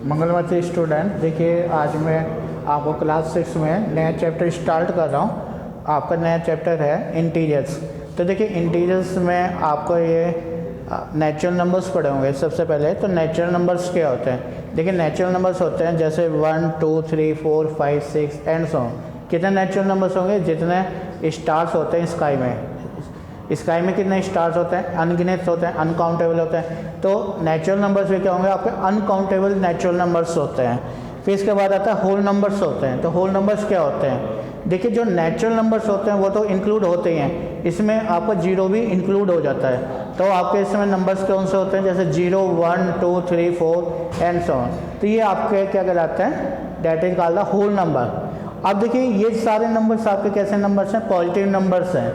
मंगलमती student, देखिए आज मैं आपको क्लास 6 में नया चैप्टर स्टार्ट कर रहा हूँ। आपका नया चैप्टर है इंटीजर्स। तो देखिए इंटीजर्स में आपको ये नेचुरल नंबर्स पढ़े होंगे। सबसे पहले तो नेचुरल नंबर्स क्या होते हैं। देखिए नेचुरल नंबर्स होते हैं जैसे 1 2 3 4 5 6 एंड सो ऑन। कितने नेचुरल नंबर्स होंगे? जितने स्टार्स होते हैं स्काई में। स्काई में कितने स्टार्स होते हैं? अनगिनत होते हैं, अनकाउंटेबल होते हैं। तो नेचुरल नंबर्स में क्या होंगे? आपके अनकाउंटेबल नेचुरल नंबर्स होते हैं। फिर इसके बाद आता है होल नंबर्स होते हैं। तो होल नंबर्स क्या होते हैं? देखिए जो नेचुरल नंबर्स होते हैं वो तो इंक्लूड होते ही हैं, इसमें आपका जीरो भी इंक्लूड हो जाता है। तो आपके इसमें नंबर्स कौन से होते हैं? जैसे 0 1 2 3 4 एंड सो ऑन। तो ये आपके क्या कहलाते हैं? That is called the whole number. अब देखिए ये सारे नंबर्स आपके कैसे नंबर्स हैं? पॉजिटिव नंबर्स हैं।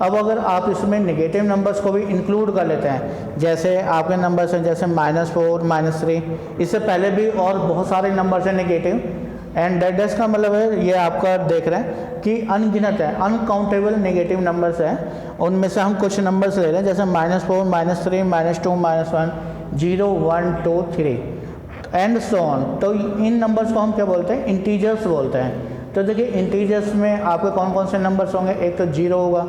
अब अगर आप इसमें नेगेटिव नंबर्स को भी इंक्लूड कर लेते हैं, जैसे आपके नंबर्स हैं जैसे -4 -3, इससे पहले भी और बहुत सारे नंबर्स हैं नेगेटिव। एंड डेट का मतलब है ये आपका देख रहे हैं कि अनगिनत है, अनकाउंटेबल नेगेटिव नंबर्स हैं। उनमें से हम कुछ नंबर्स ले रहे हैं जैसे -4 -3 -2 -1 0 1 2 3 एंड सो ऑन। तो इन नंबर्स को हम क्या बोलते हैं? इंटीजर्स बोलते हैं। तो देखिए इंटीजर्स में आपके कौन कौन से नंबर्स होंगे? एक तो 0 होगा,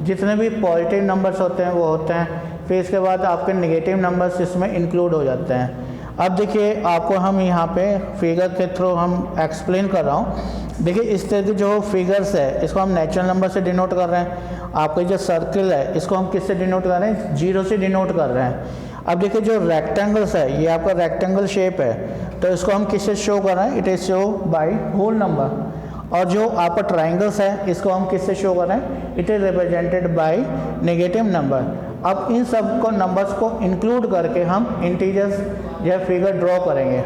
जितने भी पॉजिटिव नंबर्स होते हैं वो होते हैं। फिर इसके बाद आपके नेगेटिव नंबर्स इसमें इंक्लूड हो जाते हैं। अब देखिए आपको हम यहाँ पे फिगर के थ्रू हम एक्सप्लेन कर रहा हूँ। देखिए इस तरह के जो फिगर्स है इसको हम नेचुरल नंबर से डिनोट कर रहे हैं। आपका जो सर्कल है इसको हम किससे डिनोट कर रहे हैं? 0 से डिनोट कर रहे हैं। अब देखिए जो रेक्टेंगल्स है ये आपका रेक्टेंगल शेप है, तो इसको हम किससे शो कर रहे हैं? It is show by whole number. और जो आपका ट्राइंगल्स है इसको हम किससे शो कर रहे हैं? It is represented by negative number. अब इन सब को नंबर्स को इंक्लूड करके हम इंटीजर्स या फिगर ड्रॉ करेंगे।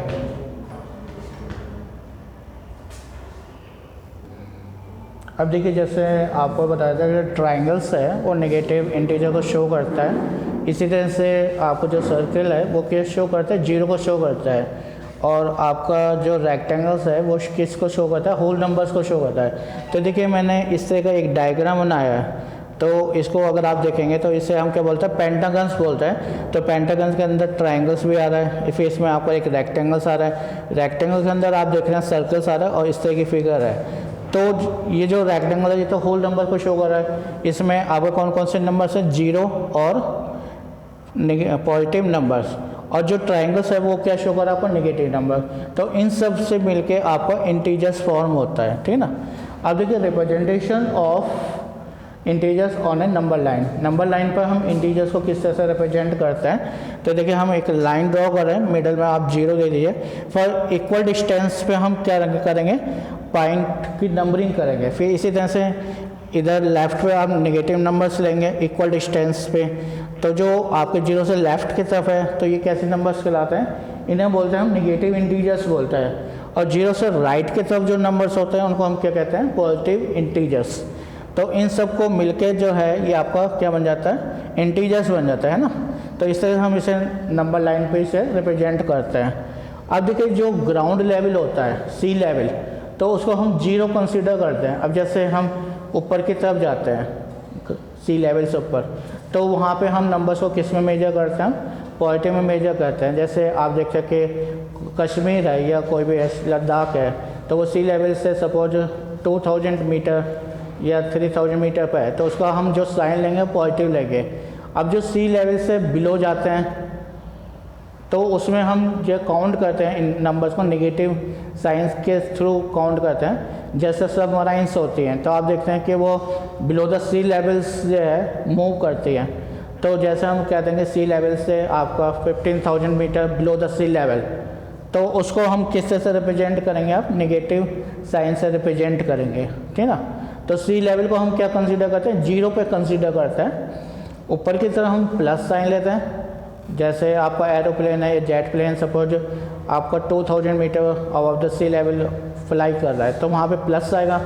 अब देखिए जैसे आपको बताया था कि ट्राइंगल्स है वो नेगेटिव इंटीजर को शो करता है। इसी तरह से आपको जो सर्कल है वो क्या शो करता है? 0 को शो करता है। और आपका जो रेक्टेंगल्स है वो किस को शो करता है? होल नंबर्स को शो करता है। तो देखिए मैंने इस तरह का एक डायग्राम बनाया है, तो इसको अगर आप देखेंगे तो इसे हम क्या बोलते हैं? पेंटागन्स बोलते हैं। तो पेंटागन्स के अंदर ट्राइंगल्स भी आ रहा है, फिर इसमें आपको एक रेक्टेंगल्स आ रहा है, रेक्टेंगल के अंदर आप देख रहे हैं सर्कल्स आ रहा है और इस तरह की फिगर है। तो ये जो रेक्टेंगल है ये तो होल नंबर को शो कर रहा है। इसमें आपको कौन कौन से नंबर्स हैं? 0 और पॉजिटिव नंबर्स। और जो ट्राइंगल्स है वो क्या शो कर रहा है आपको? Negative number. तो इन सब से मिलके आपका इंटीजर्स फॉर्म होता है, ठीक ना। अब देखिए representation of integers on A number line. Number line पर हम इंटीजर्स को किस तरह से रिप्रेजेंट करते हैं? तो देखिए हम एक लाइन ड्रॉ कर रहे हैं, मिडल में आप 0 दे दीजिए। फॉर इक्वल डिस्टेंस पे हम क्या करेंगे? पॉइंट की नंबरिंग करेंगे। फिर इसी तरह से इधर लेफ्ट पे आप नेगेटिव नंबर्स लेंगे इक्वल डिस्टेंस पे। तो जो आपके 0 से लेफ्ट की तरफ है तो ये कैसे नंबर्स कहलाते हैं? इन्हें बोलते हैं हम नेगेटिव इंटीजर्स बोलते हैं। और 0 से राइट की तरफ जो नंबर्स होते हैं उनको हम क्या कहते हैं? Positive integers. तो इन सब को मिलके जो है ये आपका क्या बन जाता है? इंटीजर्स बन जाता है ना। तो इस तरह हम इसे नंबर लाइन पे इसे रिप्रेजेंट करते हैं। अब देखिए जो ग्राउंड लेवल होता है, सी लेवल, तो उसको हम 0 कंसिडर करते हैं। अब जैसे हम ऊपर की तरफ जाते हैं सी लेवल से ऊपर, तो वहाँ पे हम नंबर्स को किस में मेजर करते हैं? पॉजिटिव में मेजर करते हैं। जैसे आप देख सकते कश्मीर है या कोई भी लद्दाख है, तो वो सी लेवल से सपोज 2000 मीटर या 3000 मीटर पर है, तो उसका हम जो साइन लेंगे पॉजिटिव लेंगे। अब जो सी लेवल से बिलो जाते हैं तो उसमें हम जो काउंट करते हैं इन नंबर्स को नेगेटिव साइंस के थ्रू काउंट करते हैं। जैसे सबमराइंस होती हैं तो आप देखते हैं कि वो बिलो द सी लेवल्स जो है मूव करती हैं। तो जैसे हम कहते हैं कि सी लेवल से आपका 15,000 meter below the sea level, तो उसको हम किस तरह से रिप्रेजेंट करेंगे? आप नेगेटिव साइन से रिप्रेजेंट करेंगे, ठीक ना। तो सी लेवल को हम क्या कंसीडर करते हैं? 0 पे कंसीडर करते हैं। ऊपर की तरफ हम प्लस साइन लेते हैं। जैसे आपका एरोप्लेन है या जेट प्लेन सपोज आपका 2000 meter above the sea level fly कर रहा है तो वहाँ पे प्लस आएगा।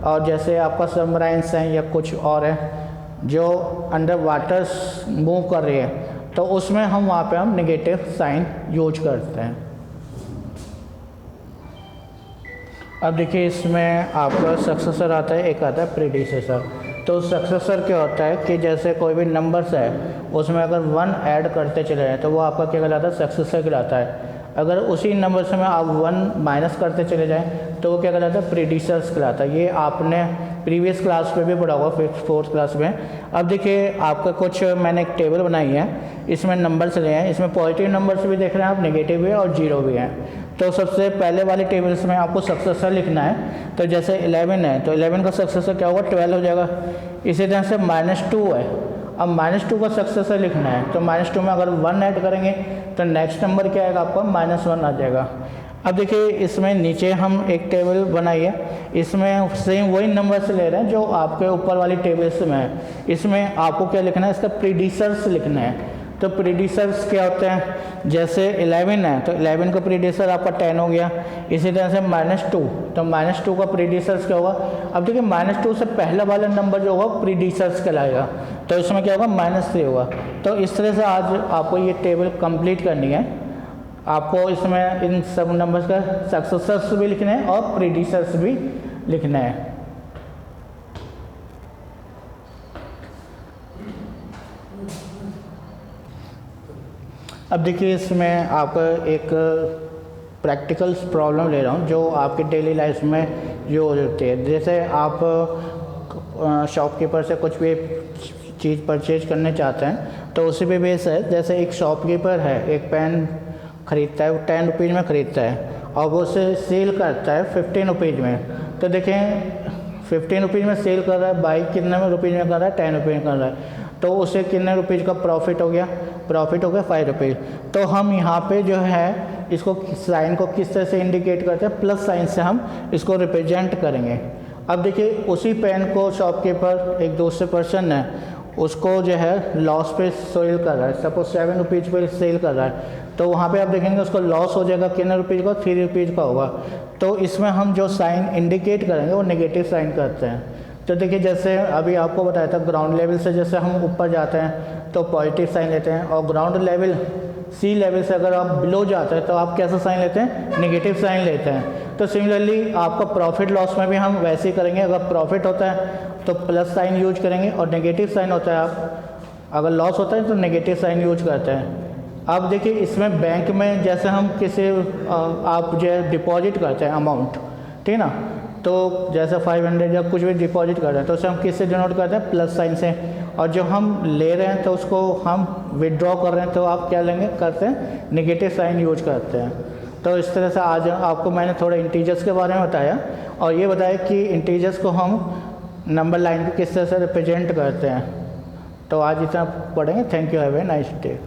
और जैसे आपका सबमराइंस हैं या कुछ और है जो अंडर वाटर मूव कर रही है तो उसमें हम वहाँ पे हम नेगेटिव साइन यूज करते हैं। अब देखिए इसमें आपका सक्सेसर आता है, एक आता है प्रीडिसेसर। तो सक्सेसर क्या होता है कि जैसे कोई भी नंबर्स है उसमें अगर 1 ऐड करते चले जाएँ तो वो आपका क्या कहलाता है? सक्सेसर कहलाता है। अगर उसी नंबर से में आप 1 माइनस करते चले जाएं तो वो क्या कहलाता है, प्रीडिसर्स कहलाता है। ये आपने प्रीवियस क्लास में भी पढ़ा होगा, 4th क्लास में। अब देखिए आपका कुछ मैंने एक टेबल बनाई है, इसमें नंबर्स लिए हैं, इसमें पॉजिटिव नंबर्स भी देख रहे हैं आप, नेगेटिव भी और जीरो भी हैं। तो सबसे पहले वाले टेबल्स में आपको सक्सेसर लिखना है। तो जैसे 11 है तो 11 का सक्सेसर क्या होगा, 12 हो जाएगा। इसी तरह से -2 है, अब -2 का सक्सेसर लिखना है, तो -2 में अगर 1 ऐड करेंगे तो नेक्स्ट नंबर क्या आएगा आपका, -1 आ जाएगा। अब देखिए इसमें नीचे हम एक टेबल बनाई है, इसमें सेम वही नंबर से ले रहे हैं जो आपके ऊपर वाली टेबल्स में है। इसमें आपको क्या लिखना है, इसका प्रीडिसर्स लिखना है। तो प्रीडिसर्स क्या होते हैं, जैसे 11 है तो 11 का प्रीडिसर आपका 10 हो गया। इसी तरह से -2, तो -2 का प्रीडिसर्स क्या होगा। अब देखिए -2 से पहला वाला नंबर जो होगा प्रीडिसर्स कहलाएगा, तो इसमें क्या होगा, -3 होगा। तो इस तरह से आज आपको ये टेबल कंप्लीट करनी है। आपको इसमें इन सब नंबर्स का सक्सेसर्स भी लिखना है और प्रीडिसर्स भी लिखना है। अब देखिए इसमें आपका एक प्रैक्टिकल प्रॉब्लम ले रहा हूँ जो आपके डेली लाइफ में जो होती है। जैसे आप शॉपकीपर से कुछ भी चीज़ परचेज करने चाहते हैं तो उसी पे बेस है। जैसे एक शॉपकीपर है, एक पेन ख़रीदता है, वो 10 रुपीज़ में ख़रीदता है और वो उसे सेल करता है 15 रुपीज़ में। तो देखें 15 रुपीज़ में सेल कर रहा है, बाइक कितने में रुपीज़ में कर रहा है, 10 रुपीज़ में कर रहा है। तो उसे कितने रुपीज़ का प्रॉफिट हो गया, प्रॉफिट हो गया 5 रुपीज़। तो हम यहाँ पे जो है इसको साइन को किस तरह से इंडिकेट करते हैं, प्लस साइन से हम इसको रिप्रेजेंट करेंगे। अब देखिए उसी पेन को शॉपकीपर एक दूसरे पर्सन है, उसको जो है लॉस पे सेल कर रहा है, सपोज 7 रुपीज़ पे सेल कर रहा है। तो वहाँ पे आप देखेंगे उसको लॉस हो जाएगा कितने रुपीज़ का, 3 रुपीज़ का होगा। तो इसमें हम जो साइन इंडिकेट करेंगे वो नेगेटिव साइन करते हैं। तो देखिए जैसे अभी आपको बताया था ग्राउंड लेवल से जैसे हम ऊपर जाते हैं तो पॉजिटिव साइन लेते हैं, और ग्राउंड लेवल सी लेवल से अगर आप बिलो जाते हैं तो आप कैसा साइन लेते हैं, नेगेटिव साइन लेते हैं। तो सिमिलरली आपका प्रॉफिट लॉस में भी हम वैसे ही करेंगे। अगर प्रॉफिट होता है तो प्लस साइन यूज करेंगे, और नेगेटिव साइन होता है आप अगर लॉस होता है तो नेगेटिव साइन यूज करते हैं। अब देखिए इसमें बैंक में जैसे हम किसी आप जो है डिपॉजिट करते हैं अमाउंट, ठीक है ना, तो जैसे 500 या कुछ भी डिपॉजिट कर रहे हैं तो उसे हम किससे डिनोट करते हैं, प्लस साइन से। और जो हम ले रहे हैं तो उसको हम विड्रॉ कर रहे हैं तो आप क्या लेंगे, करते हैं नेगेटिव साइन यूज करते हैं। तो इस तरह से आज आपको मैंने थोड़ा इंटीजर्स के बारे में बताया, और ये बताया कि इंटीजर्स को हम नंबर लाइन पे किस तरह से रिप्रेजेंट करते हैं। तो आज इतना पढ़ेंगे। Thank you, have a nice day.